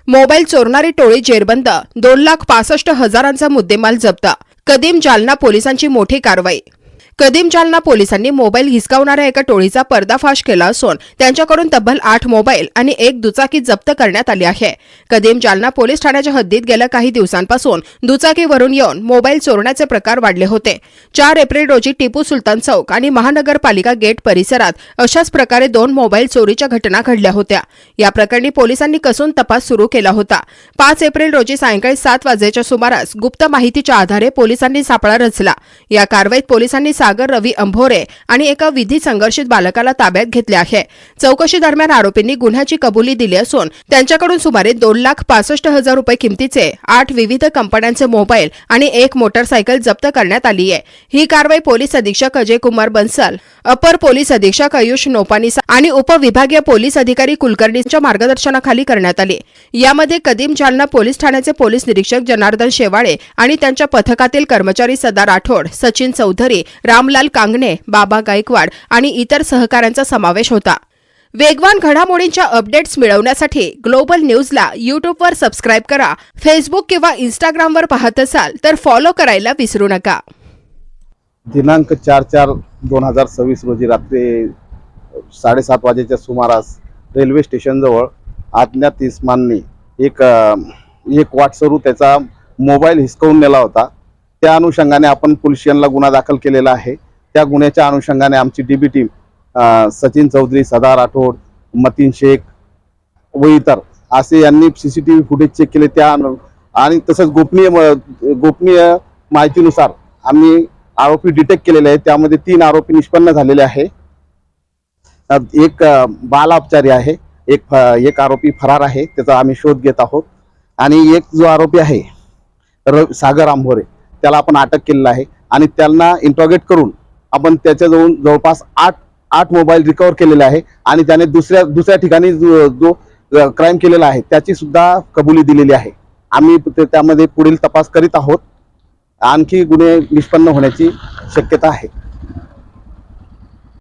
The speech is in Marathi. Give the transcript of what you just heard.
मोबाईल चोरणारी टोळी जेरबंद, 2,65,000चा मुद्देमाल जप्त. कदीम जालना पोलिसांची मोठी कारवाई. कदीम जालना पोलिसांनी मोबाईल हिसकावणाऱ्या एका टोळीचा पर्दाफाश केला असून त्यांच्याकडून तब्बल 8 मोबाईल आणि 1 दुचाकी जप्त करण्यात आली आहे. कदीम जालना पोलीस ठाण्याच्या हद्दीत गेल्या काही दिवसांपासून दुचाकीवरून येऊन मोबाईल चोरण्याचे प्रकार वाढले होते. 4 एप्रिल रोजी टिपू सुलतान चौक आणि महानगरपालिका गेट परिसरात अशाच प्रकारे 2 मोबाईल चोरीच्या घटना घडल्या होत्या. या प्रकरणी पोलिसांनी कसून तपास सुरू केला होता. 5 एप्रिल रोजी सायंकाळी 7 वाजेच्या सुमारास गुप्त माहितीच्या आधारे पोलिसांनी सापळा रचला. या कारवाईत पोलिसांनी सागर रवी अंभोरे आणि एका विधी संघर्षित बालकाला ताब्यात घेतले आहे. चौकशी दरम्यान आरोपींनी गुन्ह्याची कबुली दिली असून त्यांच्याकडून सुमारे 2,65,000 रुपये किमतीचे 8 विविध कंपन्यांचे मोबाईल आणि 1 मोटरसायकल जप्त करण्यात आली आहे. ही कारवाई पोलीस अधीक्षक अजय कुमार बन्सल, अपर पोलीस अधीक्षक आयुष नोपानीसा आणि उपविभागीय पोलीस अधिकारी कुलकर्णींच्या मार्गदर्शनाखाली करण्यात आली. यामध्ये कदीम जालना पोलीस ठाण्याचे पोलीस निरीक्षक जनार्दन शेवाळे आणि त्यांच्या पथकातील कर्मचारी सदा राठोड, सचिन चौधरी, रामलाल कांगणे, बाबा गायकवाड आणि इतर सहकाऱ्यांचा समावेश होता. वेगवान घडामोडींच्या अपडेट्स मिळवण्यासाठी ग्लोबल न्यूजला यूट्यूबवर सबस्क्राईब करा. फेसबुक किंवा इंस्टाग्रामवर पाहत असाल तर फॉलो करायला विसरू नका. दिनांक 4/4/2026 रोजी रात्री 7:30 वाजेच्या सुमारास रेल्वे स्टेशनजवळ अज्ञात इसमांनी एक वाटसरू त्याचा मोबाईल हिसकावून नेला होता. त्या अनुषंगाने आपण पोलीस स्टेशनला गुन्हा दाखल केलेला आहे. त्या गुन्ह्याच्या अनुषंगाने आमची डीबी टीम सचिन चौधरी, सदा राठोड, मतीन शेख व इतर असे यांनी CCTV फुटेज चेक केले. त्या आणि तसंच गोपनीय माहितीनुसार आम्ही आरोपी डिटेक्ट केलेले आहेत. त्यामध्ये 3 आरोपी निष्पन्न झालेले आहे. एक बाल अपचारी आहे, एक आरोपी फरार आहे, त्याचा आम्ही शोध घेत आहोत. आणि एक जो आरोपी आहे सागर अंभोरे, त्याला आपण अटक केलेला आहे आणि त्यांना इंट्रोगेट करून आपण त्याच्याजवळून जवळपास 8 मोबाईल रिकवर केलेले आहे आणि त्याने दुसऱ्या ठिकाणी जो क्राईम केलेला आहे त्याची सुद्धा कबुली दिलेली आहे. आम्ही त्यामध्ये पुढील तपास करीत आहोत. आणखी गुन्हे निष्पन्न होण्याची शक्यता आहे.